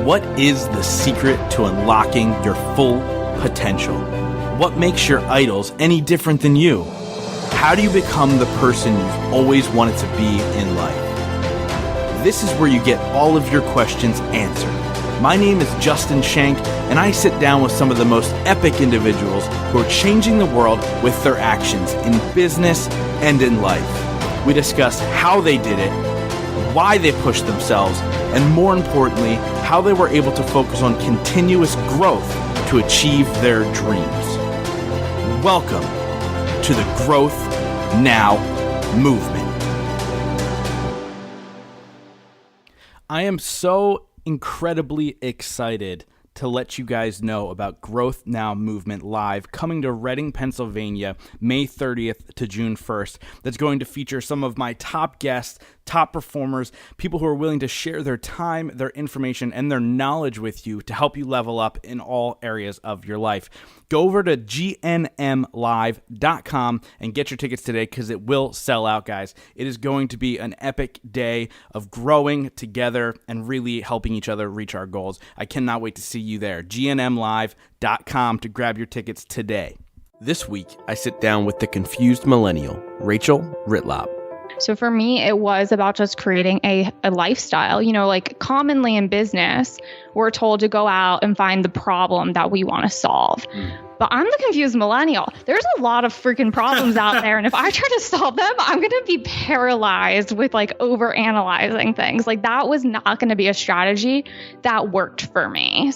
What is the secret to unlocking your full potential? What makes your idols any different than you? How do you become the person you've always wanted to be in life? This is where you get all of your questions answered. My name is Justin Schenk, and I sit down with some of the most epic individuals who are changing the world with their actions in business and in life. We discuss how they did it, why they pushed themselves, and more importantly, how they were able to focus on continuous growth to achieve their dreams. Welcome to the Growth Now movement. I am so incredibly excited to let you guys know about Growth Now Movement Live coming to Reading, Pennsylvania, May 30th to June 1st. That's going to feature some of my top guests, top performers, people who are willing to share their time, their information, and their knowledge with you to help you level up in all areas of your life. Go over to gnmlive.com and get your tickets today because it will sell out, guys. It is going to be an epic day of growing together and really helping each other reach our goals. I cannot wait to see you there. gnmlive.com to grab your tickets today. This week, I sit down with the Confused Millennial, Rachel Ritlop. So for me, it was about just creating a lifestyle. You know, like commonly in business, we're told to go out and find the problem that we want to solve. But I'm the confused millennial. There's a lot of freaking problems out there. And if I try to solve them, I'm going to be paralyzed with like overanalyzing things. Like that was not going to be a strategy that worked for me.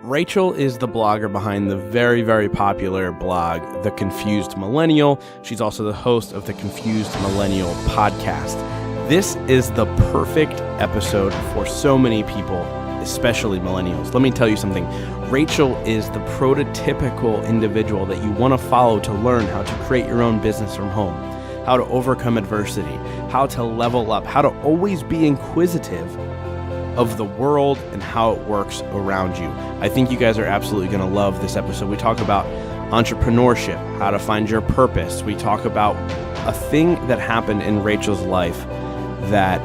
Rachel is the blogger behind the very, very popular blog, The Confused Millennial. She's also the host of the Confused Millennial podcast. This is the perfect episode for so many people, especially millennials. Let me tell you something. Rachel is the prototypical individual that you want to follow to learn how to create your own business from home, how to overcome adversity, how to level up, how to always be inquisitive of the world and how it works around you. I think you guys are absolutely going to love this episode. We talk about entrepreneurship, how to find your purpose. We talk about a thing that happened in Rachel's life that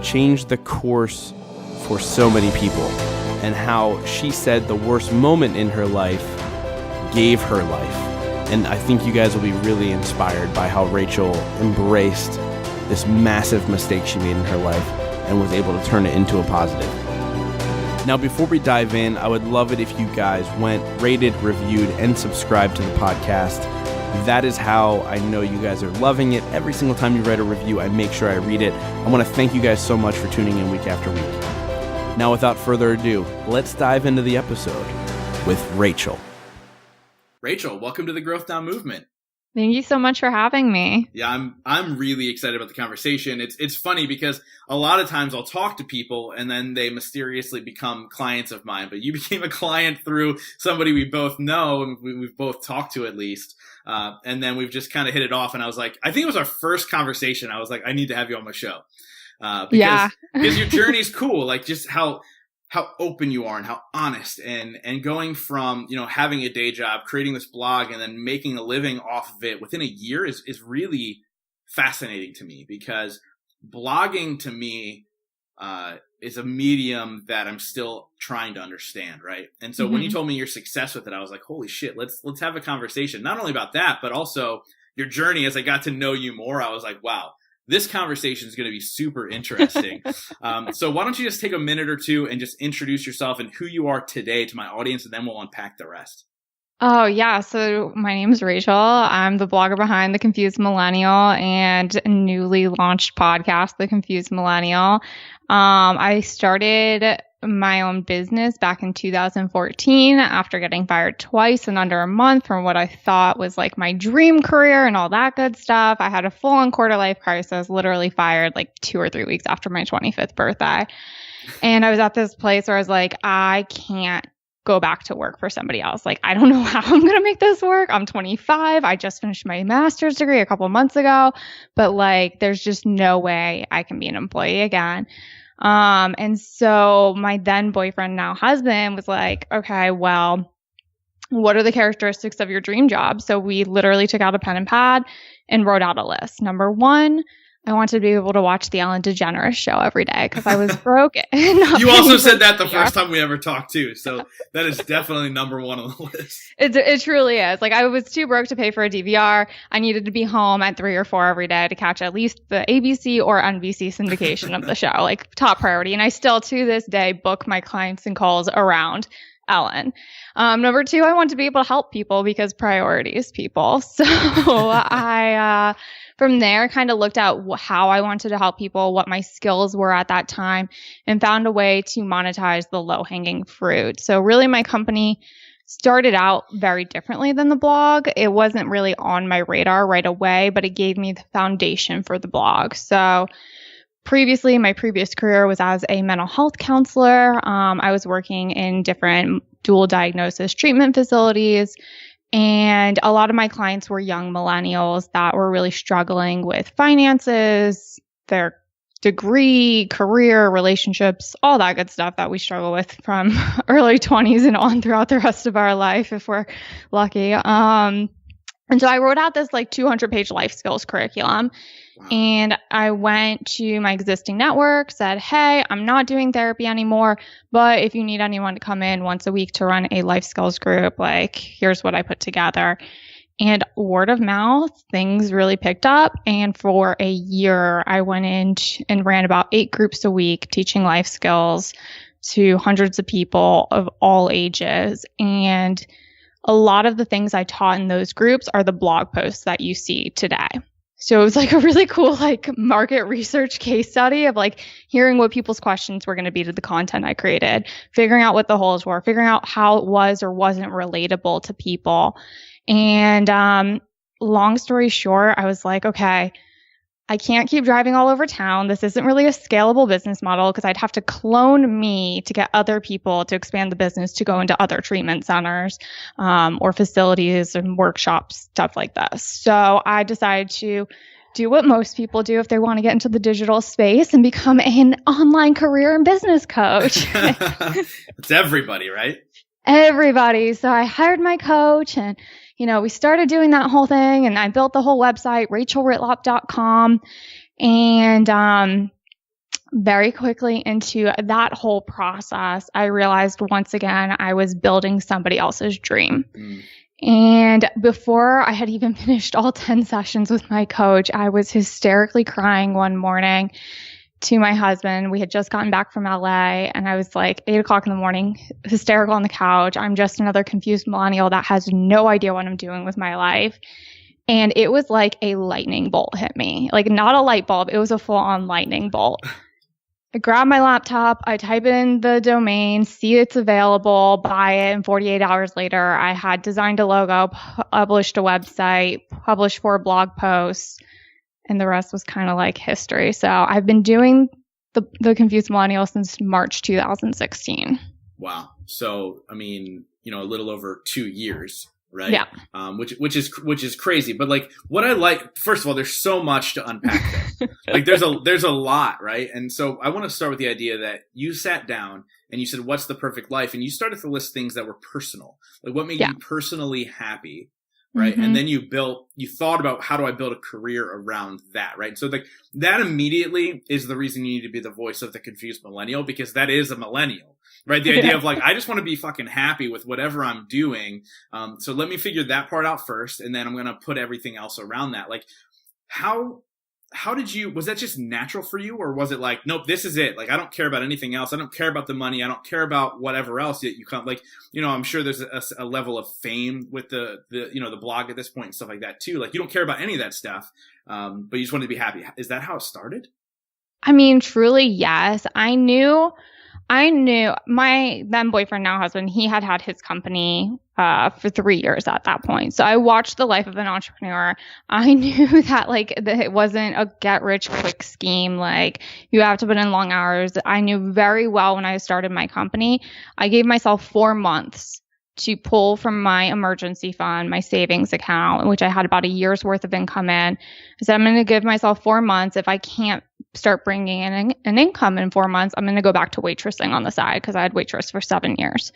changed the course for so many people, and how she said the worst moment in her life gave her life. And I think you guys will be really inspired by how Rachel embraced this massive mistake she made in her life and was able to turn it into a positive. Now, before we dive in, I would love it if you guys went, rated, reviewed, and subscribed to the podcast. That is how I know you guys are loving it. Every single time you write a review, I make sure I read it. I want to thank you guys so much for tuning in week after week. Now, without further ado, let's dive into the episode with Rachel. Rachel, welcome to the Growth Now Movement. Thank you so much for having me. Yeah, I'm really excited about the conversation. It's funny because a lot of times I'll talk to people and then they mysteriously become clients of mine. But you became a client through somebody we both know and we've both talked to at least. And then we've just kind of hit it off. And I was like, I think it was our first conversation. I was like, I need to have you on my show. Because your journey's cool. Like just how open you are and how honest and going from, you know, having a day job, creating this blog and then making a living off of it within a year is really fascinating to me, because blogging to me is a medium that I'm still trying to understand. Right. And so when you told me your success with it, I was like, holy shit, let's have a conversation, not only about that, but also your journey. As I got to know you more, I was like, wow, this conversation is going to be super interesting. So why don't you just take a minute or two and just introduce yourself and who you are today to my audience, and then we'll unpack the rest. Oh, yeah. So my name is Rachel. I'm the blogger behind The Confused Millennial and newly launched podcast, The Confused Millennial. I started my own business back in 2014 after getting fired twice in under a month from what I thought was like my dream career and all that good stuff. I had a full-on quarter-life crisis, literally fired like 2 or 3 weeks after my 25th birthday. And I was at this place where I was like, I can't go back to work for somebody else. Like, I don't know how I'm going to make this work. I'm 25. I just finished my master's degree a couple of months ago, but like, there's just no way I can be an employee again. And so my then boyfriend, now husband, was like, okay, well, what are the characteristics of your dream job? So we literally took out a pen and pad and wrote out a list. Number one, I wanted to be able to watch the Ellen DeGeneres show every day because I was broke. You also said that the first time we ever talked too. So that is definitely number one on the list. It truly is. Like, I was too broke to pay for a DVR. I needed to be home at 3 or 4 every day to catch at least the ABC or NBC syndication of the show, like top priority. And I still to this day book my clients and calls around Ellen. Number 2, I want to be able to help people because priorities, people. So I, from there, kind of looked at how I wanted to help people, what my skills were at that time, and found a way to monetize the low-hanging fruit. So really, my company started out very differently than the blog. It wasn't really on my radar right away, but it gave me the foundation for the blog. So previously, my previous career was as a mental health counselor. I was working in different dual diagnosis treatment facilities. And a lot of my clients were young millennials that were really struggling with finances, their degree, career, relationships, all that good stuff that we struggle with from early 20s and on throughout the rest of our life if we're lucky. And so I wrote out this like 200-page life skills curriculum. Wow. And I went to my existing network, said, hey, I'm not doing therapy anymore, but if you need anyone to come in once a week to run a life skills group, like, here's what I put together. And word of mouth, things really picked up. And for a year, I went in and ran about 8 groups a week, teaching life skills to hundreds of people of all ages. And a lot of the things I taught in those groups are the blog posts that you see today. So it was like a really cool like market research case study of like hearing what people's questions were going to be to the content I created, figuring out what the holes were, figuring out how it was or wasn't relatable to people. And long story short, I was like, okay, I can't keep driving all over town. This isn't really a scalable business model because I'd have to clone me to get other people to expand the business to go into other treatment centers or facilities and workshops, stuff like this. So I decided to do what most people do if they want to get into the digital space and become an online career and business coach. It's everybody, right? Everybody. So I hired my coach and we started doing that whole thing and I built the whole website, RachelRitlop.com. And very quickly into that whole process, I realized once again, I was building somebody else's dream. And before I had even finished all 10 sessions with my coach, I was hysterically crying one morning to my husband. We had just gotten back from LA and I was like 8:00 in the morning, hysterical on the couch. I'm just another confused millennial that has no idea what I'm doing with my life. And it was like a lightning bolt hit me, like not a light bulb. It was a full on lightning bolt. I grab my laptop, I type in the domain, see it's available, buy it. And 48 hours later, I had designed a logo, published a website, published 4 blog posts. And the rest was kind of like history. So I've been doing the Confused Millennial since March 2016. Wow. So, I mean, a little over 2 years, right? Yeah. Which is crazy. But like what I like, first of all, there's so much to unpack there. Like there's a lot, right? And so I want to start with the idea that you sat down and you said, what's the perfect life? And you started to list things that were personal. Like what made you personally happy? Right. Mm-hmm. And then you thought about how do I build a career around that. Right. So like that immediately is the reason you need to be the voice of the confused millennial, because that is a millennial, right? The idea of like, I just want to be fucking happy with whatever I'm doing. So let me figure that part out first. And then I'm going to put everything else around that. Like was that just natural for you, or was it like, nope, this is it. Like, I don't care about anything else. I don't care about the money. I don't care about whatever else that you come, like, I'm sure there's a level of fame with the blog at this point and stuff like that too. Like you don't care about any of that stuff. But you just wanted to be happy. Is that how it started? I mean, truly, yes. I knew my then boyfriend, now husband, he had his company for 3 years at that point. So I watched the life of an entrepreneur. I knew that that it wasn't a get rich quick scheme. Like you have to put in long hours. I knew very well when I started my company, I gave myself 4 months to pull from my emergency fund, my savings account, in which I had about a year's worth of income in. I said, I'm going to give myself 4 months. If I can't start bringing in an income in 4 months, I'm going to go back to waitressing on the side, because I had waitressed for 7 years.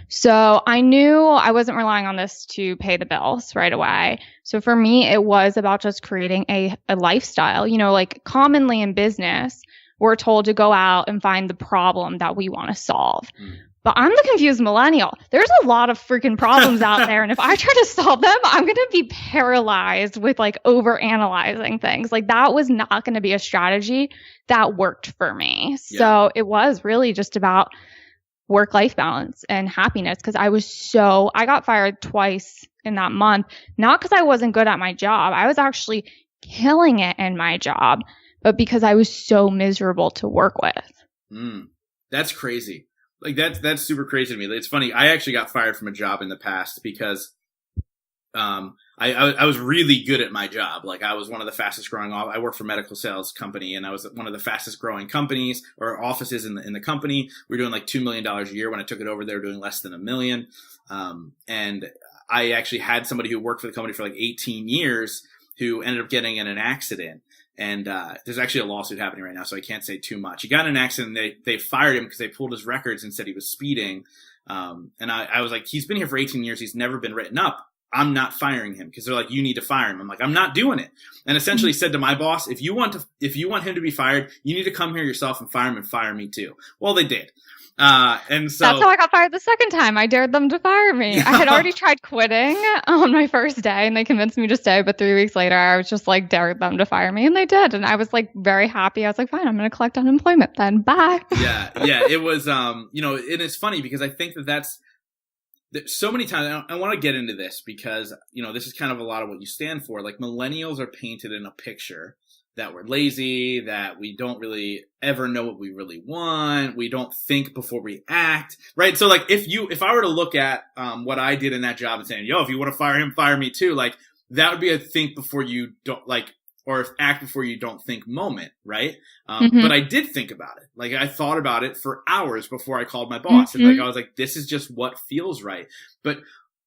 So I knew I wasn't relying on this to pay the bills right away. So for me, it was about just creating a lifestyle. You know, like commonly in business, we're told to go out and find the problem that we want to solve. But I'm the confused millennial. There's a lot of freaking problems out there. And if I try to solve them, I'm going to be paralyzed with like over analyzing things. Like that was not going to be a strategy that worked for me. Yeah. So it was really just about work-life balance and happiness, because I got fired twice in that month, not because I wasn't good at my job. I was actually killing it in my job, but because I was so miserable to work with. That's crazy. Like that's super crazy to me. It's funny. I actually got fired from a job in the past because I was really good at my job. Like I was one of the fastest growing. I worked for a medical sales company, and I was one of the fastest growing companies or offices in the company. We were doing like $2 million a year. When I took it over, they were doing less than $1 million. And I actually had somebody who worked for the company for like 18 years who ended up getting in an accident. And there's actually a lawsuit happening right now, so I can't say too much. He got in an accident. They fired him because they pulled his records and said he was speeding. And I was like, he's been here for 18 years. He's never been written up. I'm not firing him, because they're like, you need to fire him. I'm like, I'm not doing it. And essentially said to my boss, if you want him to be fired, you need to come here yourself and fire him, and fire me too. Well, they did. And so that's how I got fired the second time. I dared them to fire me. I had already tried quitting on my first day, and they convinced me to stay. But 3 weeks later, I was just like, dared them to fire me, and they did. And I was like very happy. I was like, fine, I'm going to collect unemployment then. Bye. Yeah. It was, and it's funny because I think that's so many times. I want to get into this because, this is kind of a lot of what you stand for. Like millennials are painted in a picture that we're lazy, that we don't really ever know what we really want. We don't think before we act, right? So like if I were to look at what I did in that job and saying, yo, if you want to fire him, fire me too, like that would be a think before you don't like, or act before you don't think moment, right? But I did think about it. Like I thought about it for hours before I called my boss. And like I was like, this is just what feels right. But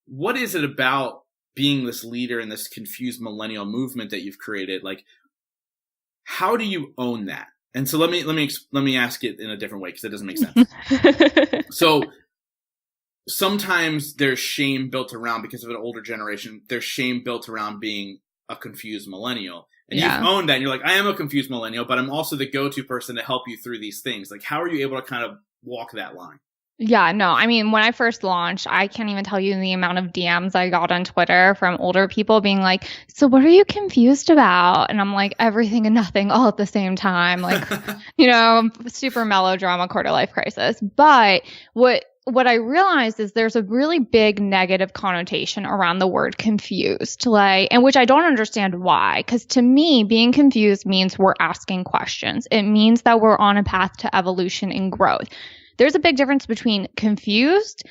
what is it about being this leader in this confused millennial movement that you've created? Like, how do you own that? And so let me ask it in a different way, because it doesn't make sense. So sometimes there's shame built around, because of an older generation, there's shame built around being a confused millennial. And you've owned that, and you're like, I am a confused millennial, but I'm also the go-to person to help you through these things. Like, how are you able to kind of walk that line? Yeah, no, I mean, when I first launched, I can't even tell you the amount of DMs I got on Twitter from older people being like, so what are you confused about? And I'm like, everything and nothing all at the same time. Like, super melodrama, quarter life crisis. But what I realized is there's a really big negative connotation around the word confused, and which I don't understand why. Because to me, being confused means we're asking questions. It means that we're on a path to evolution and growth. There's a big difference between confused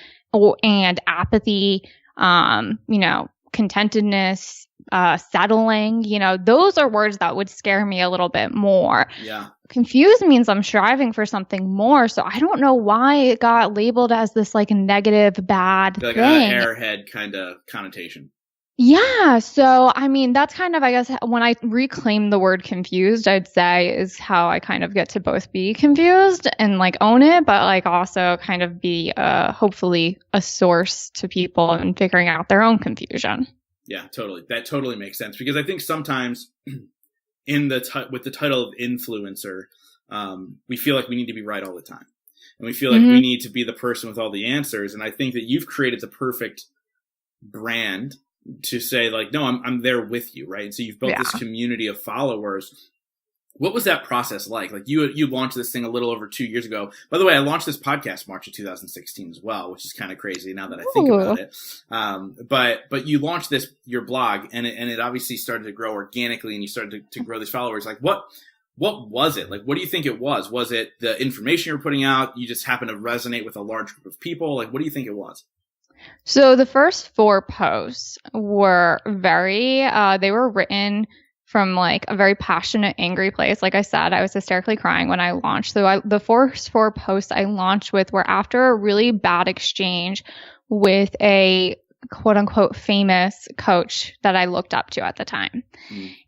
and apathy, contentedness, settling. Those are words that would scare me a little bit more. Yeah. Confused means I'm striving for something more. So I don't know why it got labeled as this like negative, bad like thing. An airhead kind of connotation. Yeah. So, I mean, that's kind of, I guess, when I reclaim the word confused, I'd say is how I kind of get to both be confused and like own it, but like also kind of be hopefully a source to people and figuring out their own confusion. Yeah, totally. That totally makes sense, because I think sometimes with the title of influencer, we feel like we need to be right all the time. And we feel like we need to be the person with all the answers. And I think that you've created the perfect brand to say like, no, I'm there with you, right? And so you've built this community of followers. What was that process like? Like you launched this thing a little over 2 years ago. By the way, I launched this podcast March of 2016 as well, which is kind of crazy now that I think about it. But you launched your blog, and it obviously started to grow organically, and you started to grow these followers. Like what was it? Like, what do you think it was? Was it the information you were putting out? You just happened to resonate with a large group of people? Like, what do you think it was? So the first 4 posts were they were written from like a very passionate, angry place. Like I said, I was hysterically crying when I launched. So the first 4 posts I launched with were after a really bad exchange with a quote unquote famous coach that I looked up to at the time.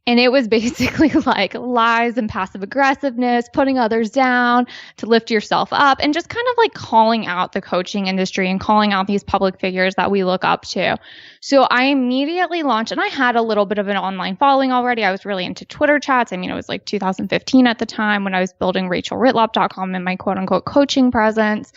And it was basically like lies and passive aggressiveness, putting others down to lift yourself up, and just kind of like calling out the coaching industry and calling out these public figures that we look up to. So I immediately launched, and I had a little bit of an online following already. I was really into Twitter chats. I mean, it was like 2015 at the time when I was building RachelRitlop.com and my quote unquote coaching presence.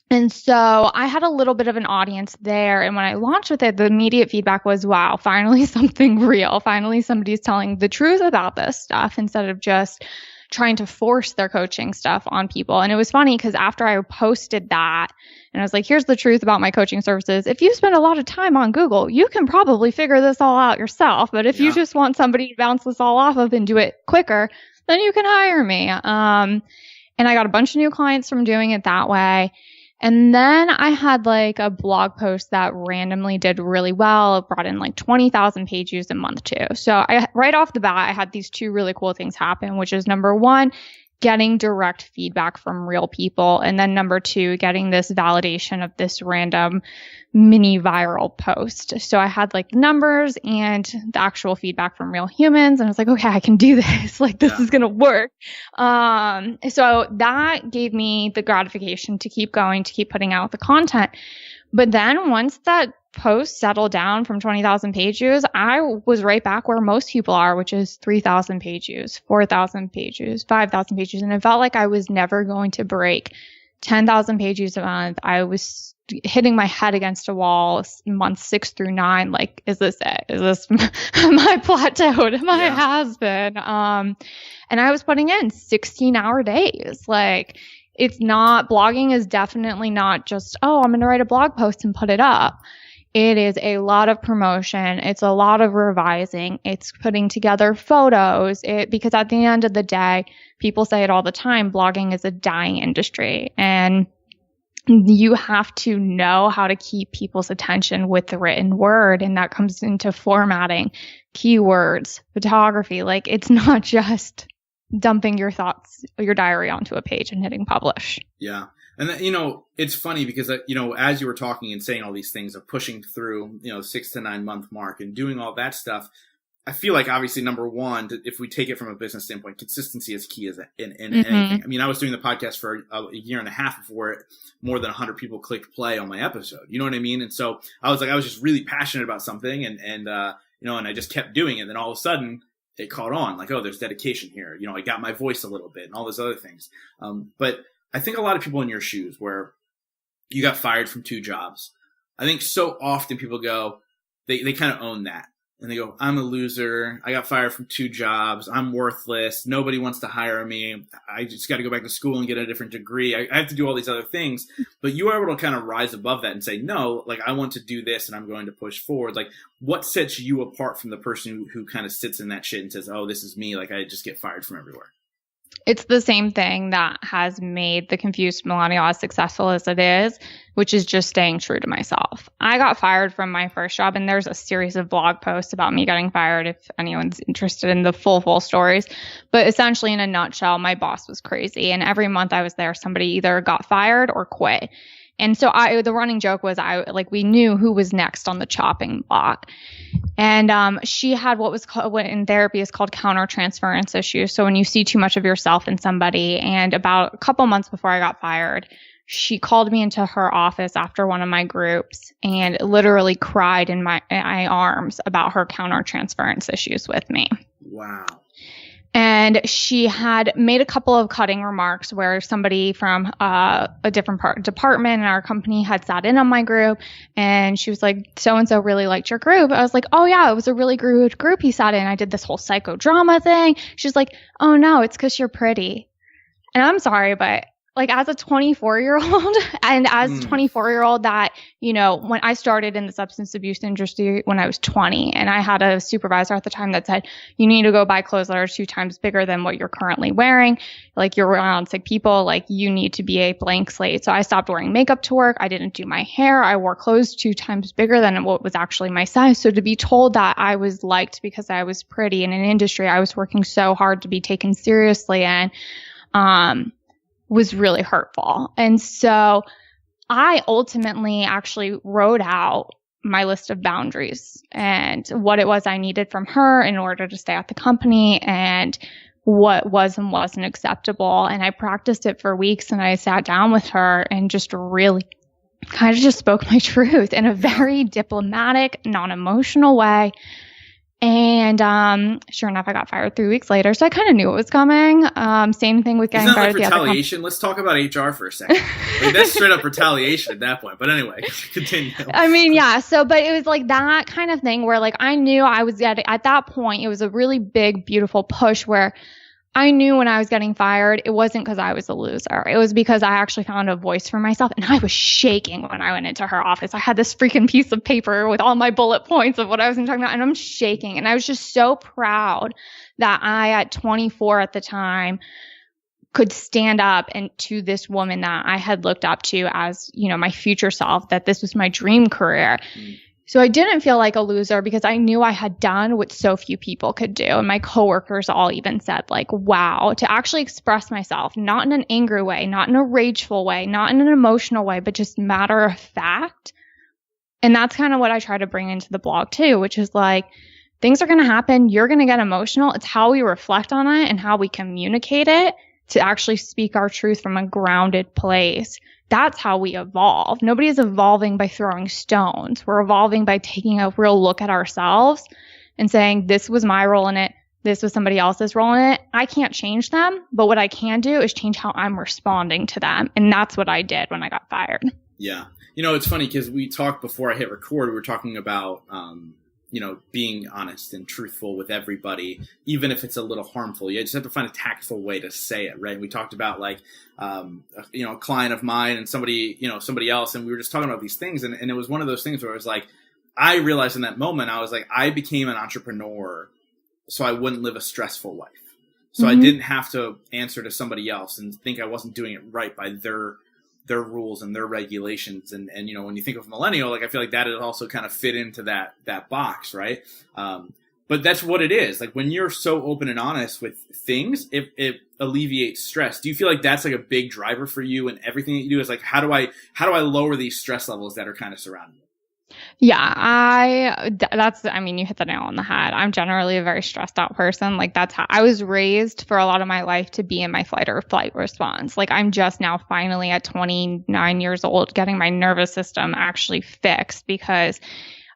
And so I had a little bit of an audience there. And when I launched with it, the immediate feedback was, wow, finally something real. Finally, somebody's telling the truth about this stuff instead of just trying to force their coaching stuff on people. And it was funny because after I posted that and I was like, here's the truth about my coaching services. If you spend a lot of time on Google, you can probably figure this all out yourself. But if you just want somebody to bounce this all off of and do it quicker, then you can hire me. And I got a bunch of new clients from doing it that way. And then I had like a blog post that randomly did really well. It brought in like 20,000 page views a month too. So right off the bat, I had these two really cool things happen, which is number one, getting direct feedback from real people. And then number two, getting this validation of this random mini viral post. So I had like numbers and the actual feedback from real humans. And I was like, okay, I can do this. Like this is going to work. So that gave me the gratification to keep going, to keep putting out the content. But then once that post settled down from 20,000 page views, I was right back where most people are, which is 3,000 page views, 4,000 page views, 5,000 page views. And it felt like I was never going to break 10,000 page views a month. I was hitting my head against a wall months 6 through 9. Like, is this it? Is this my plateaued? Am I has been? And I was putting in 16-hour days. Like, it's not, blogging is definitely not just, oh, I'm going to write a blog post and put it up. It is a lot of promotion. It's a lot of revising. It's putting together photos. Because at the end of the day, people say it all the time, blogging is a dying industry. And you have to know how to keep people's attention with the written word. And that comes into formatting, keywords, photography. Like, it's not just dumping your thoughts, your diary onto a page and hitting publish. Yeah. And that, it's funny because, as you were talking and saying all these things of pushing through, 6 to 9 month mark and doing all that stuff, I feel like obviously number one, if we take it from a business standpoint, consistency is key in anything. I mean, I was doing the podcast for a year and a half before more than 100 people clicked play on my episode. You know what I mean? And so I was just really passionate about something and I just kept doing it. And then all of a sudden it caught on, like, oh, there's dedication here. I got my voice a little bit and all those other things. But I think a lot of people in your shoes where you got fired from 2 jobs, I think so often people go, they kind of own that. And they go, I'm a loser. I got fired from 2 jobs. I'm worthless. Nobody wants to hire me. I just got to go back to school and get a different degree. I have to do all these other things. But you are able to kind of rise above that and say, no, like, I want to do this and I'm going to push forward. Like, what sets you apart from the person who kind of sits in that shit and says, oh, this is me. Like, I just get fired from everywhere. It's the same thing that has made the Confused Millennial as successful as it is, which is just staying true to myself. I got fired from my first job, and there's a series of blog posts about me getting fired if anyone's interested in the full stories. But essentially, in a nutshell, my boss was crazy. And every month I was there, somebody either got fired or quit. And so the running joke was we knew who was next on the chopping block. And she had what in therapy is called countertransference issues. So when you see too much of yourself in somebody, and about a couple months before I got fired, she called me into her office after one of my groups and literally cried in my arms about her countertransference issues with me. Wow. And she had made a couple of cutting remarks where somebody from a different department in our company had sat in on my group, and she was like, so-and-so really liked your group. I was like, oh yeah, it was a really good group he sat in. I did this whole psychodrama thing. She's like, oh no, it's because you're pretty. And I'm sorry, but like, as a 24-year-old and as a 24-year-old that, when I started in the substance abuse industry when I was 20, and I had a supervisor at the time that said, you need to go buy clothes that are 2 times bigger than what you're currently wearing. Like, you're around sick people, like, you need to be a blank slate. So I stopped wearing makeup to work. I didn't do my hair. I wore clothes 2 times bigger than what was actually my size. So to be told that I was liked because I was pretty in an industry I was working so hard to be taken seriously in, was really hurtful. And so I ultimately actually wrote out my list of boundaries and what it was I needed from her in order to stay at the company and what was and wasn't acceptable. And I practiced it for weeks, and I sat down with her and just really kind of just spoke my truth in a very diplomatic, non-emotional way. And sure enough, I got fired 3 weeks later. So I kind of knew it was coming. Same thing with getting fired at the other company. Retaliation? Let's talk about HR for a second. Like, that's straight up retaliation at that point. But anyway, continue. I mean, yeah. So, but it was like that kind of thing where like I knew I was getting, at that point, it was a really big, beautiful push where I knew when I was getting fired, it wasn't because I was a loser. It was because I actually found a voice for myself, and I was shaking when I went into her office. I had this freaking piece of paper with all my bullet points of what I was talking about, and I'm shaking. And I was just so proud that I, at 24 at the time, could stand up and to this woman that I had looked up to as, you know, my future self, that this was my dream career. So I didn't feel like a loser because I knew I had done what so few people could do. And my coworkers all even said, like, wow, to actually express myself, not in an angry way, not in a rageful way, not in an emotional way, but just matter of fact. And that's kind of what I try to bring into the blog too, which is like, things are going to happen. You're going to get emotional. It's how we reflect on it and how we communicate it to actually speak our truth from a grounded place. That's how we evolve. Nobody is evolving by throwing stones. We're evolving by taking a real look at ourselves and saying, this was my role in it. This was somebody else's role in it. I can't change them, but what I can do is change how I'm responding to them. And that's what I did when I got fired. Yeah. You know, it's funny because we talked before I hit record, we were talking about, you know, being honest and truthful with everybody, even if it's a little harmful. You just have to find a tactful way to say it, right? We talked about like, you know, a client of mine and somebody else, and we were just talking about these things. And it was one of those things where it was like, I realized in that moment, I was like, I became an entrepreneur so I wouldn't live a stressful life. So I didn't have to answer to somebody else and think I wasn't doing it right by their rules and their regulations. And, you know, when you think of millennial, like, I feel like that is also kind of fit into that box, right? But that's what it is. Like, when you're so open and honest with things, it alleviates stress. Do you feel like that's like a big driver for you, and everything that you do is like, how do I lower these stress levels that are kind of surrounding you? Yeah, I mean, you hit the nail on the head. I'm generally a very stressed out person. Like, that's how I was raised for a lot of my life, to be in my fight or flight response. Like, I'm just now finally at 29 years old getting my nervous system actually fixed, because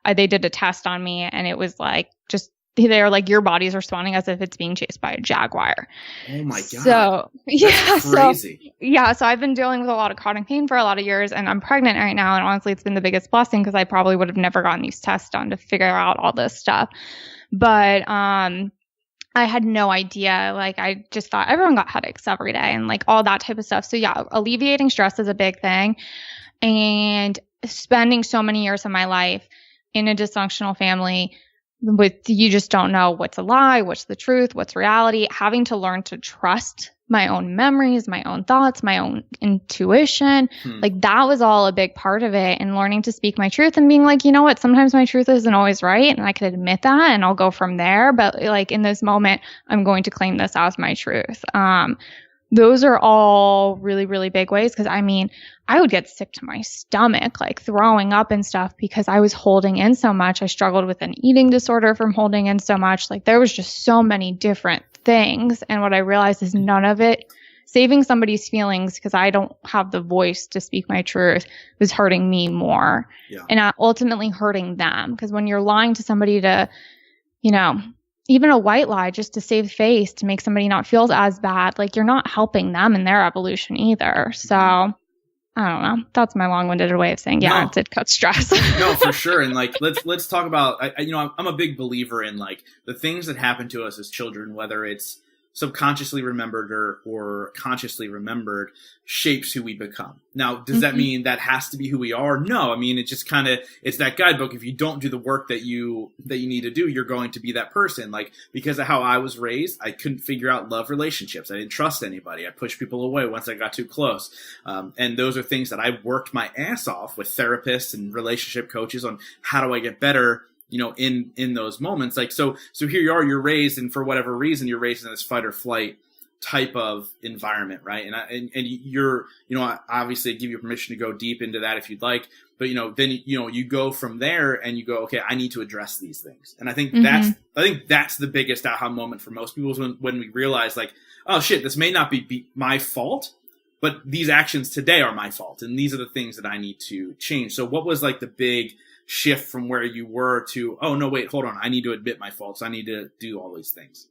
they did a test on me, and it was like, they're like, your body's responding as if it's being chased by a jaguar. Oh my God. So, yeah. That's crazy. So I've been dealing with a lot of chronic pain for a lot of years, and I'm pregnant right now. And honestly, it's been the biggest blessing, because I probably would have never gotten these tests done to figure out all this stuff. But, I had no idea. Like, I just thought everyone got headaches every day and like all that type of stuff. So yeah, alleviating stress is a big thing. And spending so many years of my life in a dysfunctional family, you just don't know what's a lie, what's the truth, what's reality. Having to learn to trust my own memories, my own thoughts, my own intuition. Like, that was all a big part of it. And learning to speak my truth and being like, you know what, sometimes my truth isn't always right. And I can admit that, and I'll go from there. But like, in this moment, I'm going to claim this as my truth. Those are all really, really big ways. Because I mean, I would get sick to my stomach, like throwing up and stuff, because I was holding in so much. I struggled with an eating disorder from holding in so much. Like, there was just so many different things. And what I realized is none of it, saving somebody's feelings because I don't have the voice to speak my truth, was hurting me more. Yeah. And ultimately hurting them. Because when you're lying to somebody to, you know, even a white lie just to save face, to make somebody not feel as bad, like, you're not helping them in their evolution either. So I don't know. That's my long-winded way of saying, yeah, it did cut stress. No, for sure. And like, let's talk about, you know, I'm a big believer in like the things that happen to us as children, whether it's subconsciously remembered or consciously remembered, shapes who we become. Now, does that mean that has to be who we are? No. I mean, it just kind of, it's that guidebook. If you don't do the work that you need to do, you're going to be that person. Like, because of how I was raised, I couldn't figure out love relationships. I didn't trust anybody. I pushed people away once I got too close. And those are things that I worked my ass off with therapists and relationship coaches on how do I get better, you know, in those moments. Like, so here you are, you're raised, and for whatever reason, you're raised in this fight or flight type of environment, right? And you're, I obviously give you permission to go deep into that if you'd like, but then you go from there and you go, okay, I need to address these things. And I think that's the biggest aha moment for most people is when we realize like, oh shit, this may not be my fault, but these actions today are my fault, and these are the things that I need to change. So what was like the big shift from where you were to, oh no, wait, hold on, I need to admit my faults, I need to do all these things?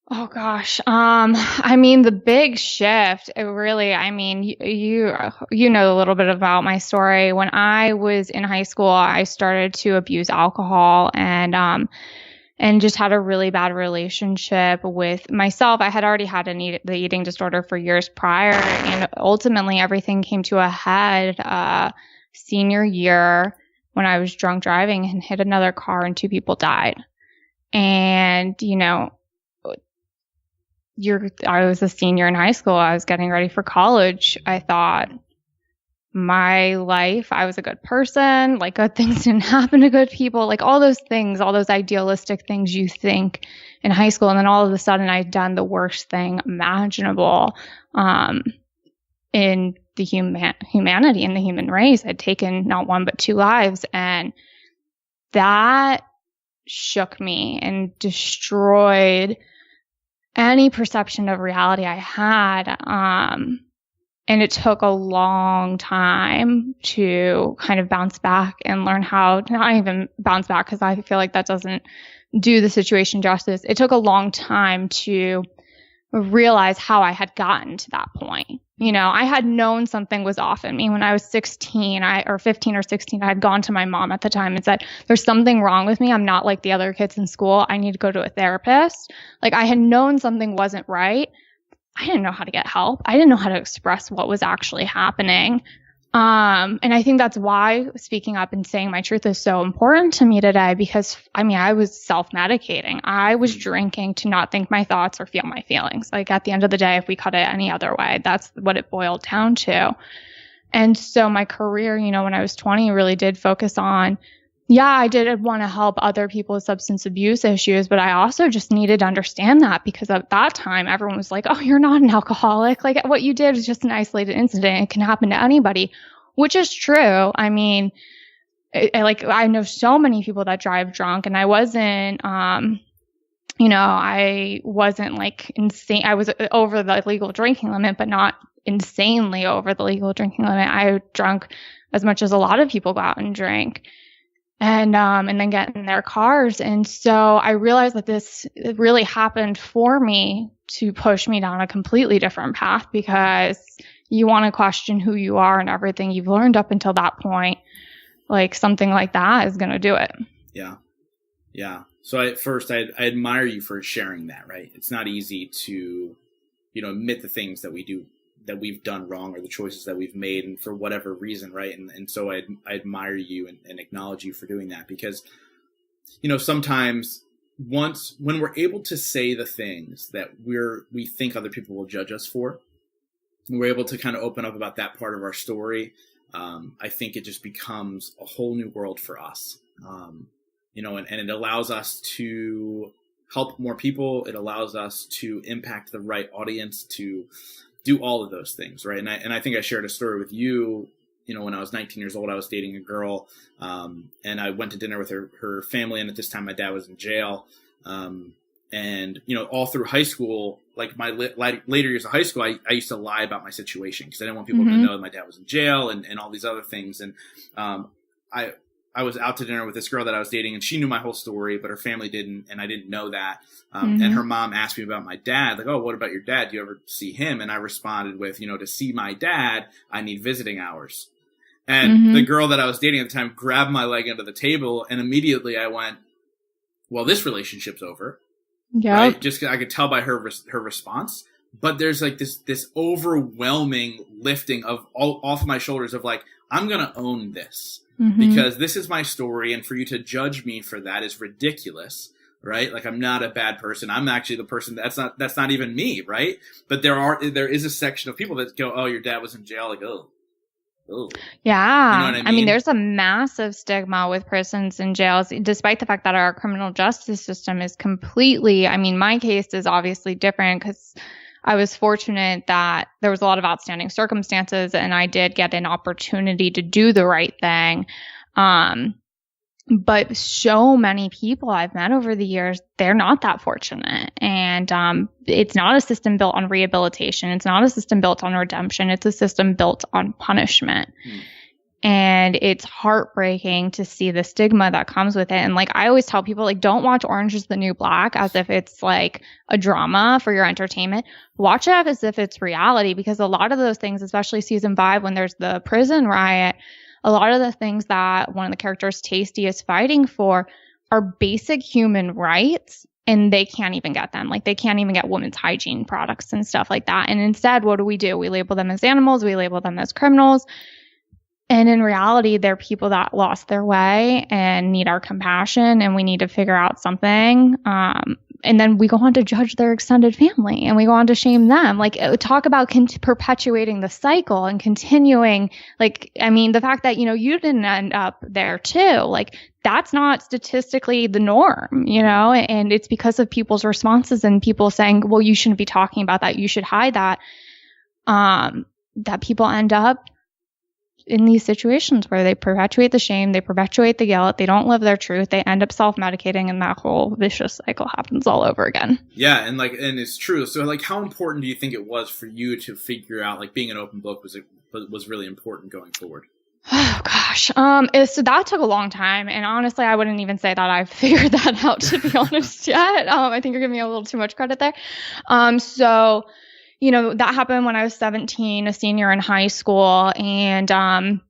Oh gosh. I mean, the big shift, it really, I mean, you know a little bit about my story. When I was in high school, I started to abuse alcohol and just had a really bad relationship with myself. I had already had the eating disorder for years prior, and ultimately everything came to a head senior year when I was drunk driving and hit another car and 2 people died. And, I was a senior in high school. I was getting ready for college. I thought my life, I was a good person, like good things didn't happen to good people, like all those things, all those idealistic things you think in high school. And then all of a sudden I'd done the worst thing imaginable in the humanity, in the human race. I'd taken not 1, but 2 lives. And that shook me and destroyed any perception of reality I had. And it took a long time to kind of bounce back and learn how, not even bounce back because I feel like that doesn't do the situation justice. It took a long time to realize how I had gotten to that point. I had known something was off in me when I was 16, or 15 or 16. I had gone to my mom at the time and said, there's something wrong with me. I'm not like the other kids in school. I need to go to a therapist. Like I had known something wasn't right. I didn't know how to get help. I didn't know how to express what was actually happening. And I think that's why speaking up and saying my truth is so important to me today, because I was self-medicating. I was drinking to not think my thoughts or feel my feelings. Like at the end of the day, if we cut it any other way, that's what it boiled down to. And so my career, when I was 20, really did focus on, I did want to help other people with substance abuse issues, but I also just needed to understand that because at that time, everyone was like, oh, you're not an alcoholic. Like what you did was just an isolated incident. It can happen to anybody, which is true. I mean, I know so many people that drive drunk, and I wasn't, I wasn't like insane. I was over the legal drinking limit, but not insanely over the legal drinking limit. I drunk as much as a lot of people go out and drink. And then get in their cars. And so I realized that this really happened for me to push me down a completely different path, because you want to question who you are and everything you've learned up until that point. Like something like that is going to do it. Yeah. Yeah. So at first I admire you for sharing that, right? It's not easy to, admit the things that we do, that we've done wrong, or the choices that we've made, and for whatever reason, right? And so I admire you and acknowledge you for doing that, because, sometimes when we're able to say the things that we think other people will judge us for, and we're able to kind of open up about that part of our story, I think it just becomes a whole new world for us. And it allows us to help more people. It allows us to impact the right audience, to do all of those things, right? And I think I shared a story with you, when I was 19 years old, I was dating a girl, and I went to dinner with her family, and at this time my dad was in jail. And, all through high school, like my later years of high school, I used to lie about my situation because I didn't want people to know that my dad was in jail and all these other things. And I was out to dinner with this girl that I was dating, and she knew my whole story, but her family didn't, and I didn't know that. And her mom asked me about my dad, like, oh, what about your dad? Do you ever see him? And I responded with, to see my dad, I need visiting hours. And the girl that I was dating at the time grabbed my leg under the table, and immediately I went, well, this relationship's over. Yeah. Right? Just 'cause I could tell by her response. But there's like this overwhelming lifting of off my shoulders of like, I'm going to own this. Because this is my story, and for you to judge me for that is ridiculous, right? Like I'm not a bad person. I'm actually the person that's not even me, right? But there is a section of people that go, oh, your dad was in jail, like, oh, Ooh. Yeah. You know what I mean? There's a massive stigma with prisons and jails, despite the fact that our criminal justice system is completely, my case is obviously different because I was fortunate that there was a lot of outstanding circumstances and I did get an opportunity to do the right thing. But so many people I've met over the years, they're not that fortunate. And it's not a system built on rehabilitation. It's not a system built on redemption. It's a system built on punishment. And it's heartbreaking to see the stigma that comes with it. And I always tell people, don't watch Orange is the New Black as if it's like a drama for your entertainment. Watch it as if it's reality, because a lot of those things, especially season 5, when there's the prison riot, a lot of the things that one of the characters, Tasty, is fighting for are basic human rights, and they can't even get them. They can't even get women's hygiene products and stuff like that. And instead, what do? We label them as animals. We label them as criminals. And in reality, they're people that lost their way and need our compassion, and we need to figure out something. And then we go on to judge their extended family, and we go on to shame them. Talk about perpetuating the cycle and continuing. The fact that, you didn't end up there too. That's not statistically the norm, and it's because of people's responses and people saying, well, you shouldn't be talking about that. You should hide that. That people end up in these situations where they perpetuate the shame, they perpetuate the guilt, they don't live their truth, they end up self-medicating, and that whole vicious cycle happens all over again. Yeah, and it's true. So how important do you think it was for you to figure out being an open book was really important going forward? Oh gosh. So that took a long time, and honestly, I wouldn't even say that I've figured that out, to be honest, yet. I think you're giving me a little too much credit there. That happened when I was 17, a senior in high school. And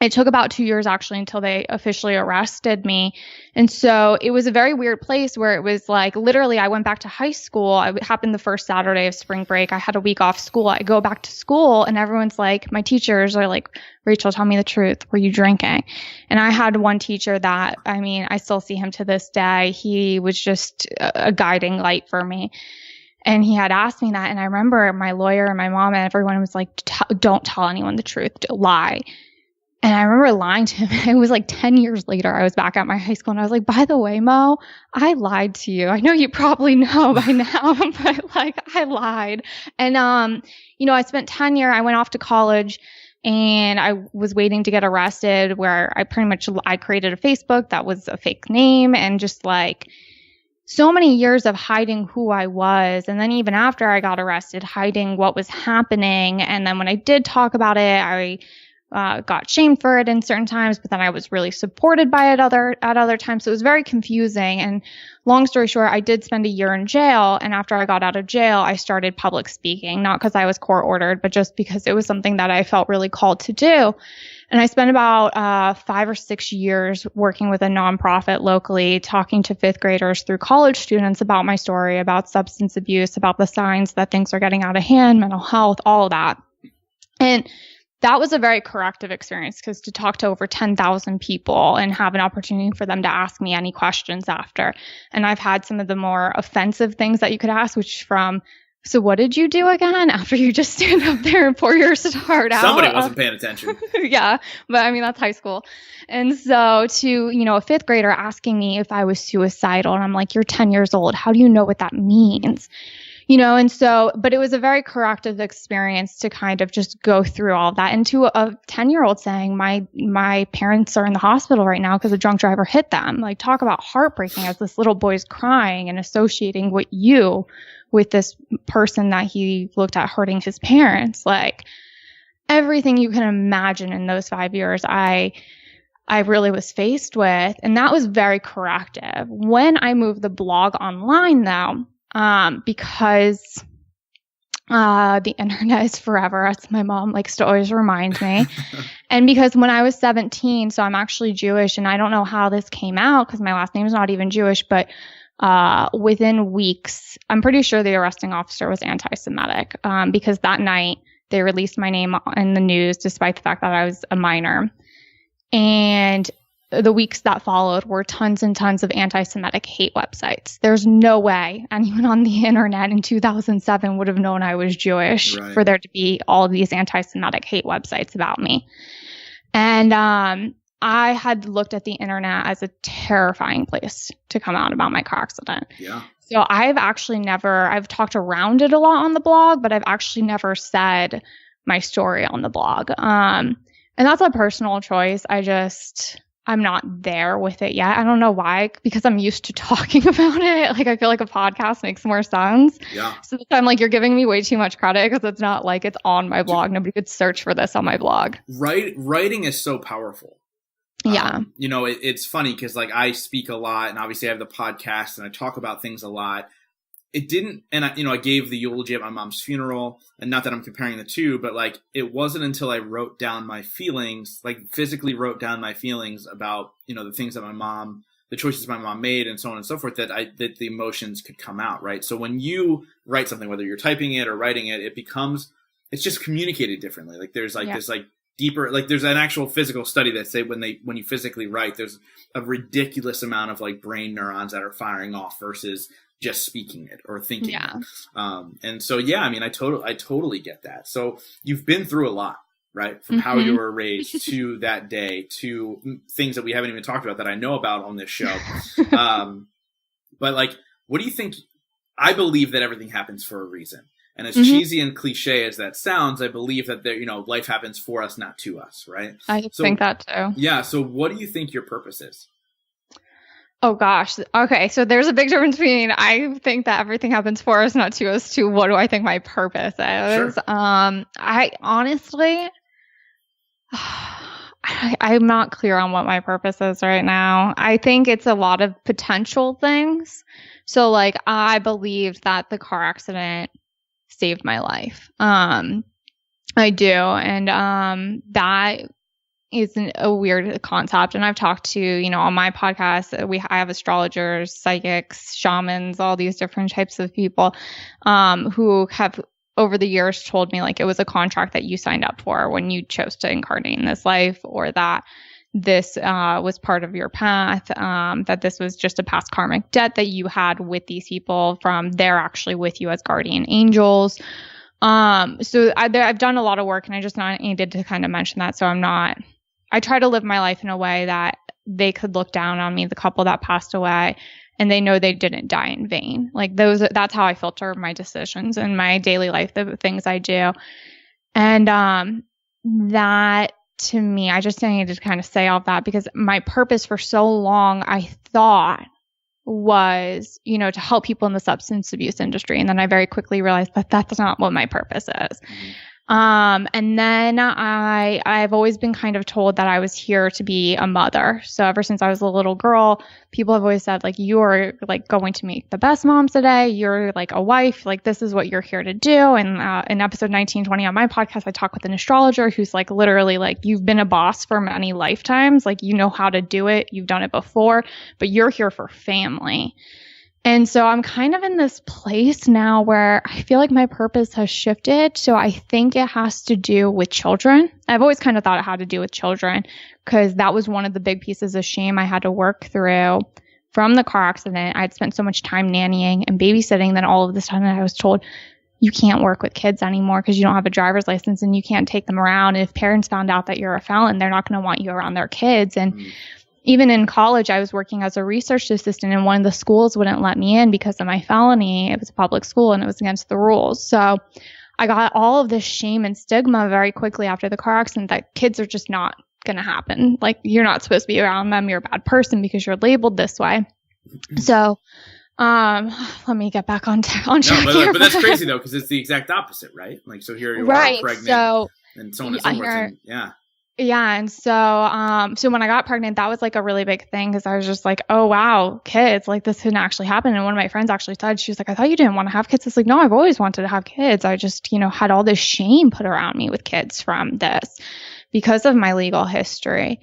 it took about 2 years, actually, until they officially arrested me. And so it was a very weird place where it was literally, I went back to high school. It happened the first Saturday of spring break. I had a week off school. I go back to school, and everyone's my teachers are Rachel, tell me the truth. Were you drinking? And I had one teacher that, I still see him to this day. He was just a guiding light for me. And he had asked me that. And I remember my lawyer and my mom and everyone was don't tell anyone the truth. Lie. And I remember lying to him. It was 10 years later. I was back at my high school, and I was by the way, Mo, I lied to you. I know you probably know by now, but I lied. And, I spent 10 years, I went off to college, and I was waiting to get arrested, where I created a Facebook that was a fake name, and just so many years of hiding who I was. And then even after I got arrested, hiding what was happening. And then when I did talk about it, I got shamed for it in certain times, but then I was really supported by it at other times. So it was very confusing. And long story short, I did spend a year in jail. And after I got out of jail, I started public speaking, not because I was court ordered, but just because it was something that I felt really called to do. And I spent about 5 or 6 years working with a nonprofit locally, talking to 5th graders through college students about my story, about substance abuse, about the signs that things are getting out of hand, mental health, all of that. And that was a very corrective experience, because to talk to over 10,000 people and have an opportunity for them to ask me any questions after. And I've had some of the more offensive things that you could ask, which from, so what did you do again, after you just stand up there and pour your heart out? Somebody wasn't paying attention. Yeah, but that's high school. And so to, a 5th grader asking me if I was suicidal, and I'm you're 10 years old. How do you know what that means? And so, but it was a very corrective experience to kind of just go through all of that. And to a 10-year-old saying, my parents are in the hospital right now because a drunk driver hit them. Talk about heartbreaking, as this little boy's crying and associating with this person that he looked at hurting his parents. Everything you can imagine in those 5 years, I really was faced with. And that was very corrective. When I moved the blog online, though, because the internet is forever, as my mom likes to always remind me. And because when I was 17, so I'm actually Jewish, and I don't know how this came out because my last name is not even Jewish, but within weeks, I'm pretty sure the arresting officer was anti-Semitic, because that night they released my name in the news despite the fact that I was a minor. And the weeks that followed were tons and tons of anti-Semitic hate websites. There's no way anyone on the internet in 2007 would have known I was Jewish for there to be all of these anti-Semitic hate websites about me. And I had looked at the internet as a terrifying place to come out about my car accident. Yeah. So I've talked around it a lot on the blog, but I've actually never said my story on the blog. And that's a personal choice. I'm not there with it yet. I don't know why, because I'm used to talking about it. Like, I feel like a podcast makes more sense. Yeah. So I'm like, you're giving me way too much credit because it's not like it's on my blog. Nobody could search for this on my blog. Writing is so powerful. Yeah. It's funny because like I speak a lot, and obviously I have the podcast and I talk about things a lot. It didn't, and I gave the eulogy at my mom's funeral, and not that I'm comparing the two, but like it wasn't until I wrote down my feelings, like physically wrote down my feelings about, the things that the choices my mom made and so on and so forth, that the emotions could come out, right? So when you write something, whether you're typing it or writing it, it's just communicated differently. Like there's like this like deeper, like there's an actual physical study that say when you physically write, there's a ridiculous amount of like brain neurons that are firing off versus just speaking it or thinking it. And so, I totally get that. So you've been through a lot, right? From how you were raised to that day to things that we haven't even talked about that I know about on this show. But like, what do you think? I believe that everything happens for a reason. And as cheesy and cliche as that sounds, I believe that life happens for us, not to us, right? I think that too. Yeah. So what do you think your purpose is? Oh gosh. Okay. So there's a big difference between I think that everything happens for us, not to us, to what do I think my purpose is. Sure. I honestly, I'm not clear on what my purpose is right now. I think it's a lot of potential things. So like, I believed that the car accident saved my life. I do. And that isn't a weird concept. And I've talked to, on my podcast, I have astrologers, psychics, shamans, all these different types of people who have over the years told me like it was a contract that you signed up for when you chose to incarnate in this life, or that this was part of your path, that this was just a past karmic debt that you had with these people from they're actually with you as guardian angels. So I've done a lot of work, and I just needed to kind of mention that. So I try to live my life in a way that they could look down on me, the couple that passed away, and they know they didn't die in vain. Like that's how I filter my decisions in my daily life, the things I do. And that to me, I just needed to kind of say all of that because my purpose for so long, I thought was, to help people in the substance abuse industry. And then I very quickly realized that that's not what my purpose is. And then I've always been kind of told that I was here to be a mother. So ever since I was a little girl, people have always said, like, you're like going to make the best moms today. You're like a wife. Like, this is what you're here to do. And in episode 1920 on my podcast, I talk with an astrologer who's like, literally like, you've been a boss for many lifetimes. Like, you know how to do it. You've done it before, but you're here for family. And so I'm kind of in this place now where I feel like my purpose has shifted. So I think it has to do with children. I've always kind of thought it had to do with children because that was one of the big pieces of shame I had to work through from the car accident. I'd spent so much time nannying and babysitting that all of this time I was told, you can't work with kids anymore because you don't have a driver's license and you can't take them around. And if parents found out that you're a felon, they're not going to want you around their kids. And even in college, I was working as a research assistant, and one of the schools wouldn't let me in because of my felony. It was a public school, and it was against the rules. So I got all of this shame and stigma very quickly after the car accident that kids are just not going to happen. Like, you're not supposed to be around them. You're a bad person because you're labeled this way. So let me get back on track but that's crazy, though, because it's the exact opposite, right? Like, so here you are pregnant and so on and so forth. Yeah. And so when I got pregnant, that was like a really big thing because I was just like, oh, wow, kids, like this couldn't actually happen. And one of my friends actually said, she was like, I thought you didn't want to have kids. It's like, no, I've always wanted to have kids. I just, had all this shame put around me with kids from this because of my legal history.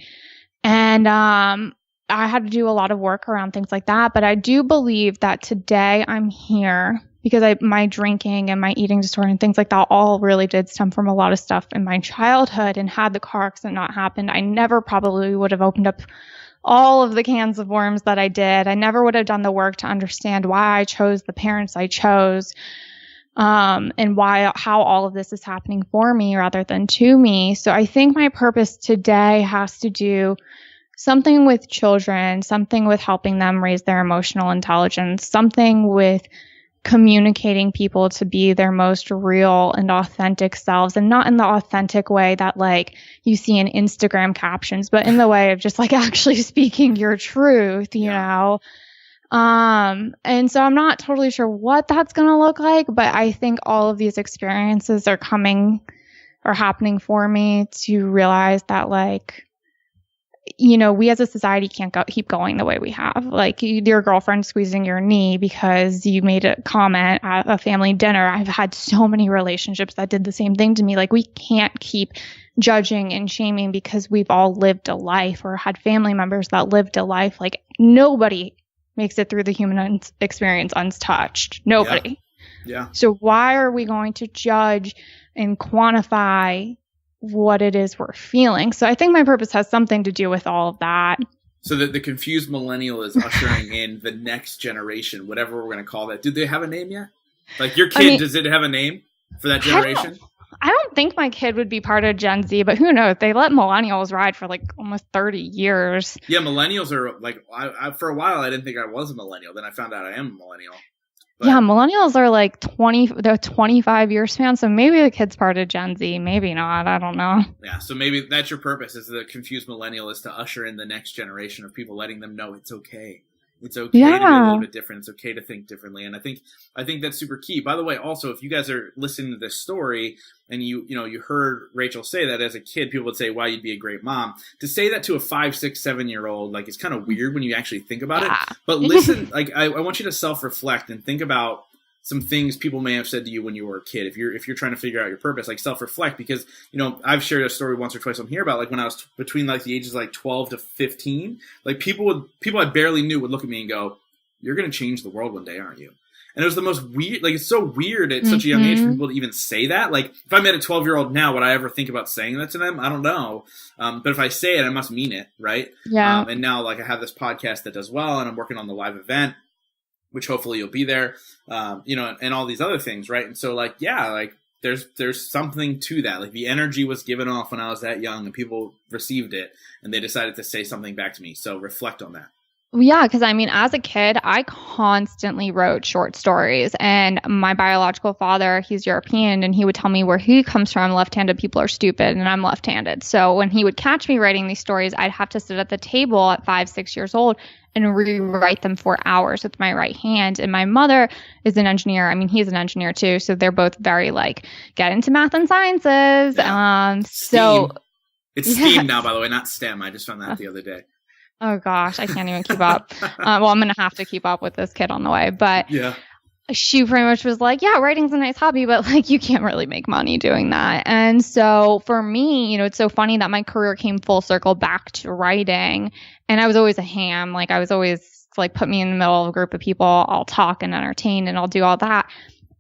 And I had to do a lot of work around things like that. But I do believe that today I'm here because my drinking and my eating disorder and things like that all really did stem from a lot of stuff in my childhood. And had the car accident not happened, I never probably would have opened up all of the cans of worms that I did. I never would have done the work to understand why I chose the parents I chose, and how all of this is happening for me rather than to me. So I think my purpose today has to do something with children, something with helping them raise their emotional intelligence, something with communicating people to be their most real and authentic selves, and not in the authentic way that like you see in Instagram captions, but in the way of just like actually speaking your truth, you know? And so I'm not totally sure what that's going to look like, but I think all of these experiences are happening for me to realize that like, you know, we as a society can't keep going the way we have. Like your girlfriend squeezing your knee because you made a comment at a family dinner. I've had so many relationships that did the same thing to me. Like we can't keep judging and shaming because we've all lived a life or had family members that lived a life. Like nobody makes it through the human experience untouched. Nobody. Yeah. So why are we going to judge and quantify what it is we're feeling? So I think my purpose has something to do with all of that. So the confused millennial is ushering in the next generation, whatever we're going to call that. Do they have a name yet? Like your kid, does it have a name for that generation? I don't think my kid would be part of Gen Z, but who knows? They let millennials ride for like almost 30 years. Yeah, millennials are like, I for a while I didn't think I was a millennial. Then I found out I am a millennial. But yeah, millennials are like they're 25 year span, so maybe the kid's part of Gen Z, maybe not, I don't know. Yeah, so maybe that's your purpose, is the confused millennial, is to usher in the next generation of people, letting them know it's okay. It's okay to be a little bit different. It's okay to think differently. And I think that's super key. By the way, also, if you guys are listening to this story and you heard Rachel say that as a kid, people would say, wow, you'd be a great mom. To say that to a 5, 6, 7-year-old, like, it's kind of weird when you actually think about it. But listen, like, I want you to self-reflect and think about some things people may have said to you when you were a kid. If you're trying to figure out your purpose, like self-reflect, because, I've shared a story once or twice on here about like when I was between like the ages like 12 to 15, like people I barely knew would look at me and go, you're going to change the world one day, aren't you? And it was the most weird, like, it's so weird at such a young age for people to even say that. Like, if I met a 12-year-old now, would I ever think about saying that to them? I don't know. But if I say it, I must mean it, right? Yeah. And now, like, I have this podcast that does well, and I'm working on the live event, which hopefully you'll be there, and all these other things, right? And so, like, yeah, like, there's something to that. Like, the energy was given off when I was that young, and people received it, and they decided to say something back to me. So reflect on that. Yeah, because I mean, as a kid, I constantly wrote short stories, and my biological father, he's European, and he would tell me where he comes from, left-handed people are stupid, and I'm left-handed. So when he would catch me writing these stories, I'd have to sit at the table at 5, 6 years old and rewrite them for hours with my right hand. And my mother is an engineer. I mean, he's an engineer too. So they're both very like, get into math and sciences. Yeah. So it's STEAM now, by the way, not STEM. I just found that the other day. Oh gosh, I can't even keep up. Well, I'm going to have to keep up with this kid on the way, but yeah. She pretty much was like, yeah, writing's a nice hobby, but like you can't really make money doing that. And so for me, it's so funny that my career came full circle back to writing, and I was always a ham. Like I was always like, put me in the middle of a group of people, I'll talk and entertain and I'll do all that.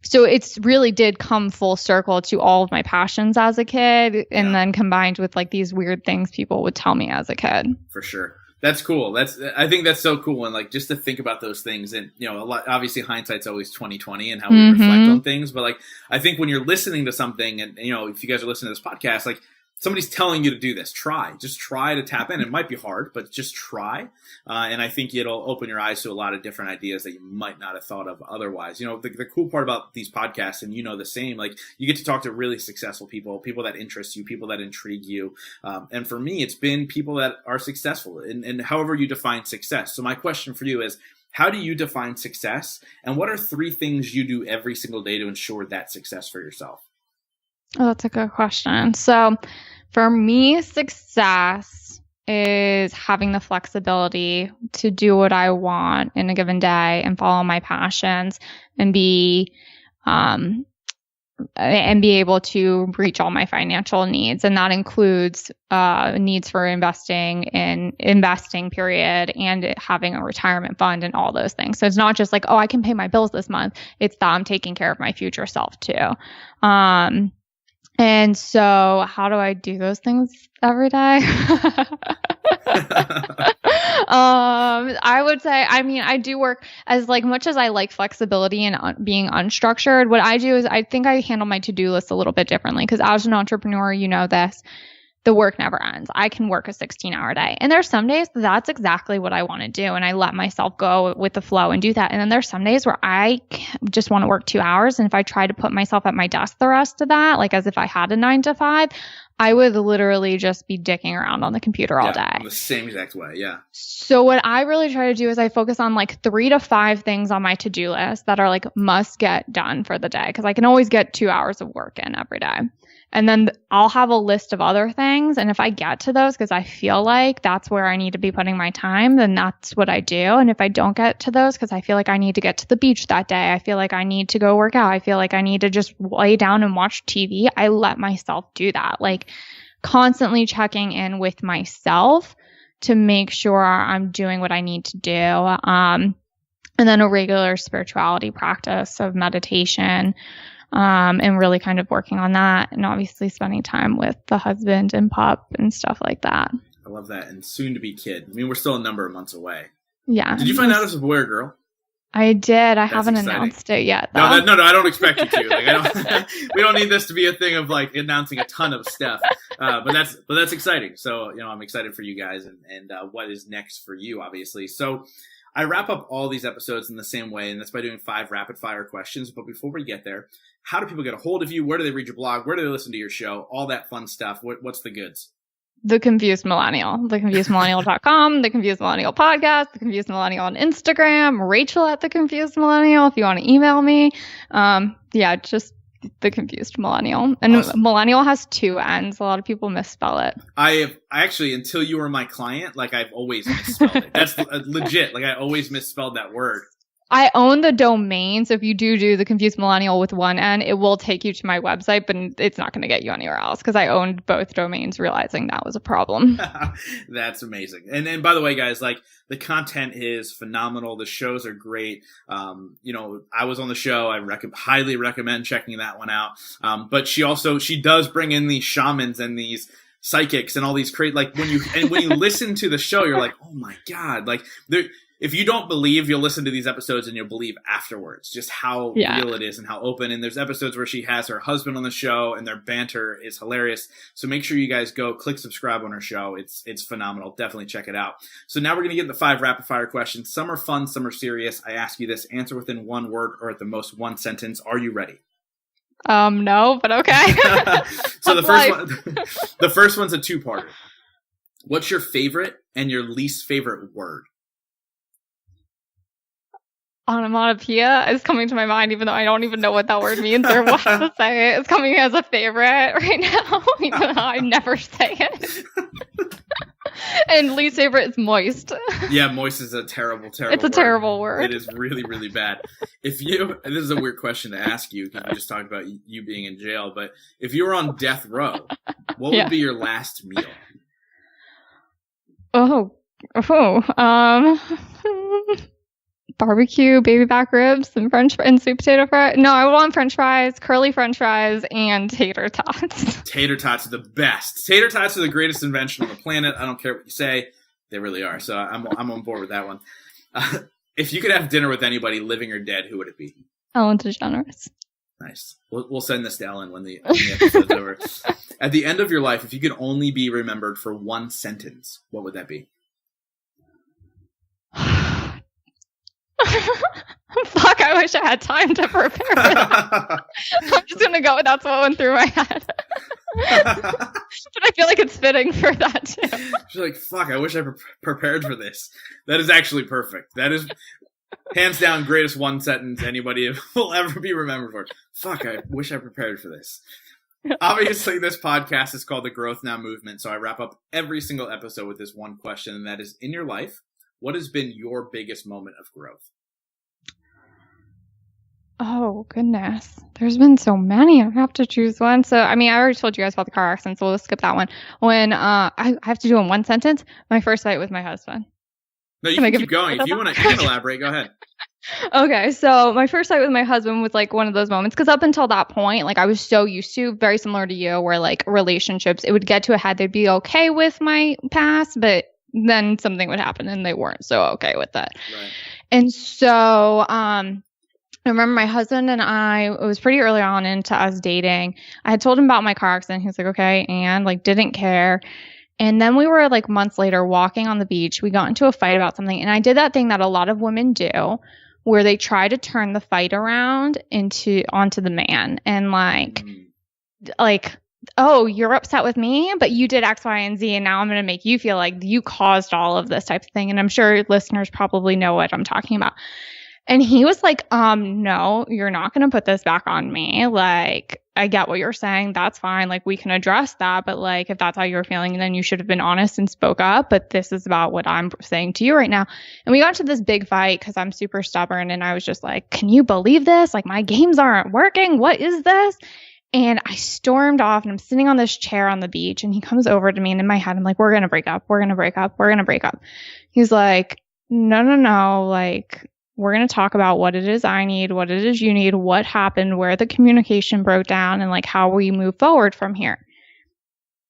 So it's really did come full circle to all of my passions as a kid, and then combined with like these weird things people would tell me as a kid. For sure. That's cool. I think that's so cool. And like, just to think about those things, and, a lot, obviously hindsight's always 20/20 and how we reflect on things. But like, I think when you're listening to something and, if you guys are listening to this podcast, like somebody's telling you to do this, just try to tap in. It might be hard, but just try. And I think it'll open your eyes to a lot of different ideas that you might not have thought of otherwise. The cool part about these podcasts, and the same, like you get to talk to really successful people that interest you, people that intrigue you. And for me, it's been people that are successful and however you define success. So my question for you is, how do you define success? And what are 3 things you do every single day to ensure that success for yourself? Oh, that's a good question. So for me, success is having the flexibility to do what I want in a given day and follow my passions and be able to reach all my financial needs. And that includes needs for investing period, and having a retirement fund and all those things. So it's not just like, oh, I can pay my bills this month. It's that I'm taking care of my future self too. And so how do I do those things every day? I would say, I mean, I do work as like much as I like flexibility and being unstructured. What I do is I think I handle my to-do list a little bit differently because as an entrepreneur, you know this, the work never ends. I can work a 16-hour day. And there's some days that's exactly what I want to do. And I let myself go with the flow and do that. And then there's some days where I just want to work 2 hours. And if I try to put myself at my desk the rest of that, like as if I had a 9 to 5, I would literally just be dicking around on the computer all day. I'm the same exact way. Yeah. So what I really try to do is I focus on like 3 to 5 things on my to-do list that are like must get done for the day. Because I can always get 2 hours of work in every day. And then I'll have a list of other things. And if I get to those, because I feel like that's where I need to be putting my time, then that's what I do. And if I don't get to those, because I feel like I need to get to the beach that day, I feel like I need to go work out, I feel like I need to just lay down and watch TV, I let myself do that. Like constantly checking in with myself to make sure I'm doing what I need to do. And then a regular spirituality practice of meditation. And really kind of working on that and obviously spending time with the husband and pup and stuff like that. I love that. And soon to be kid. I mean, we're still a number of months away. Yeah. Did you find out if it's a boy or girl? I did. I haven't exciting. Announced it yet. Though. No, I don't expect you to. Like, we don't need this to be a thing of like announcing a ton of stuff. But that's exciting. So, I'm excited for you guys and what is next for you, obviously. So I wrap up all these episodes in the same way, and that's by doing 5 rapid fire questions. But before we get there, how do people get a hold of you? Where do they read your blog? Where do they listen to your show? All that fun stuff. What's the goods? The Confused Millennial, theconfusedmillennial.com, The Confused Millennial Podcast, The Confused Millennial on Instagram, Rachel at The Confused Millennial if you want to email me. Just The Confused Millennial. And awesome. Millennial has 2 N's. A lot of people misspell it. I actually, until you were my client, like I've always misspelled it. That's legit. Like I always misspelled that word. I own the domain, so if you do The Confused Millennial with 1 N, it will take you to my website, but it's not going to get you anywhere else because I owned both domains, realizing that was a problem. That's amazing. And then, by the way, guys, like the content is phenomenal. The shows are great. I was on the show. I highly recommend checking that one out. But she does bring in these shamans and these psychics and all these when you listen to the show, you're like, oh my God, like if you don't believe, you'll listen to these episodes and you'll believe afterwards just how real it is and how open. And there's episodes where she has her husband on the show and their banter is hilarious. So make sure you guys go click subscribe on her show. It's phenomenal. Definitely check it out. So now we're going to get into 5 rapid fire questions. Some are fun, some are serious. I ask you this, answer within 1 word or at the most 1 sentence. Are you ready? No, but okay. So the first one's a 2-parter. What's your favorite and your least favorite word? Onomatopoeia is coming to my mind, even though I don't even know what that word means or what to say. It's coming as a favorite right now, even though I never say it. And least favorite is moist. Yeah, moist is a terrible It's a word. terrible word. It is really, really bad. And this is a weird question to ask you because we just talked about you being in jail, but if you were on death row, what would be your last meal? Barbecue, baby back ribs, and sweet potato fries. No, I want French fries, curly French fries, and tater tots. Tater tots are the best. Tater tots are the greatest invention on the planet. I don't care what you say. They really are. So I'm on board with that one. If you could have dinner with anybody, living or dead, who would it be? Ellen DeGeneres. Nice. We'll send this to Ellen when the episode's over. At the end of your life, if you could only be remembered for 1 sentence, what would that be? Fuck, I wish I had time to prepare for that. I'm just going to go with that's what went through my head. But I feel like it's fitting for that too. She's like, fuck, I wish I prepared for this. That is actually perfect. That is hands down greatest 1 sentence anybody will ever be remembered for. Fuck, I wish I prepared for this. Obviously, this podcast is called the Growth Now Movement, so I wrap up every single episode with this one question, and that is, in your life, what has been your biggest moment of growth? Oh, goodness. There's been so many. I have to choose one. So, I mean, I already told you guys about the car accident, so we'll skip that one. When I have to do in 1 sentence, my first fight with my husband. No, you can keep going. If you want to elaborate, go ahead. Okay, so my first fight with my husband was like one of those moments, because up until that point, like I was so used to, very similar to you, where like relationships, it would get to a head, they'd be okay with my past, but then something would happen and they weren't so okay with it. Right. And so I remember my husband and I, it was pretty early on into us dating. I had told him about my car accident. He was like, okay, and like didn't care. And then we were like months later walking on the beach. We got into a fight about something. And I did that thing that a lot of women do, where they try to turn the fight around onto the man, and like, oh, you're upset with me, but you did X, Y, and Z, and now I'm going to make you feel like you caused all of this type of thing. And I'm sure listeners probably know what I'm talking about. And he was like, no, you're not going to put this back on me. Like, I get what you're saying. That's fine. Like, we can address that. But like, if that's how you're feeling, then you should have been honest and spoke up. But this is about what I'm saying to you right now. And we got into this big fight because I'm super stubborn. And I was just like, can you believe this? Like, my games aren't working. What is this? And I stormed off, and I'm sitting on this chair on the beach, and he comes over to me, and in my head, I'm like, we're going to break up. We're going to break up. We're going to break up. He's like, no. Like, we're going to talk about what it is I need, what it is you need, what happened, where the communication broke down, and like how we move forward from here.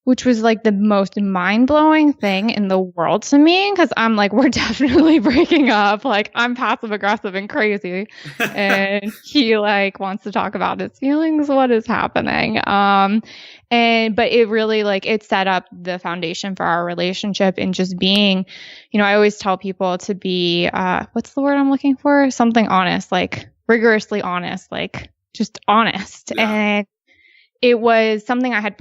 Which was like the most mind-blowing thing in the world to me, because I'm like, we're definitely breaking up. Like, I'm passive aggressive and crazy, and he like wants to talk about his feelings. What is happening? But it really like it set up the foundation for our relationship, and just being, I always tell people to be what's the word I'm looking for? Something honest, like rigorously honest, like just honest. Yeah. And it was something I had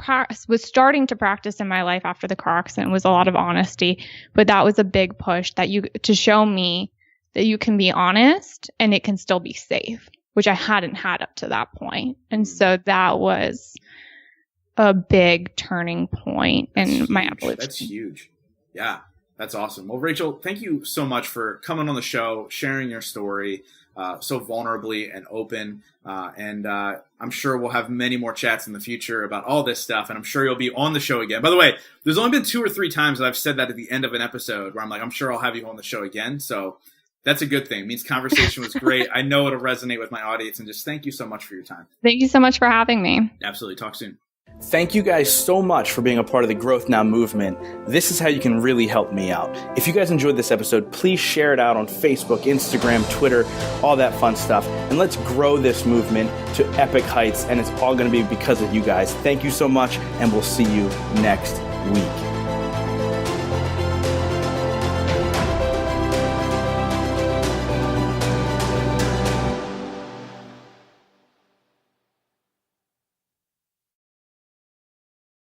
was starting to practice in my life after the car accident, was a lot of honesty. But that was a big push to show me that you can be honest and it can still be safe, which I hadn't had up to that point. And so that was a big turning point in my evolution. That's huge. Yeah, that's awesome. Well, Rachel, thank you so much for coming on the show, sharing your story so vulnerably and open. And I'm sure we'll have many more chats in the future about all this stuff. And I'm sure you'll be on the show again. By the way, there's only been 2 or 3 times that I've said that at the end of an episode where I'm like, I'm sure I'll have you on the show again. So that's a good thing. It means conversation was great. I know it'll resonate with my audience. And just thank you so much for your time. Thank you so much for having me. Absolutely. Talk soon. Thank you guys so much for being a part of the Growth Now movement. This is how you can really help me out. If you guys enjoyed this episode, please share it out on Facebook, Instagram, Twitter, all that fun stuff. And let's grow this movement to epic heights. And it's all going to be because of you guys. Thank you so much, and we'll see you next week.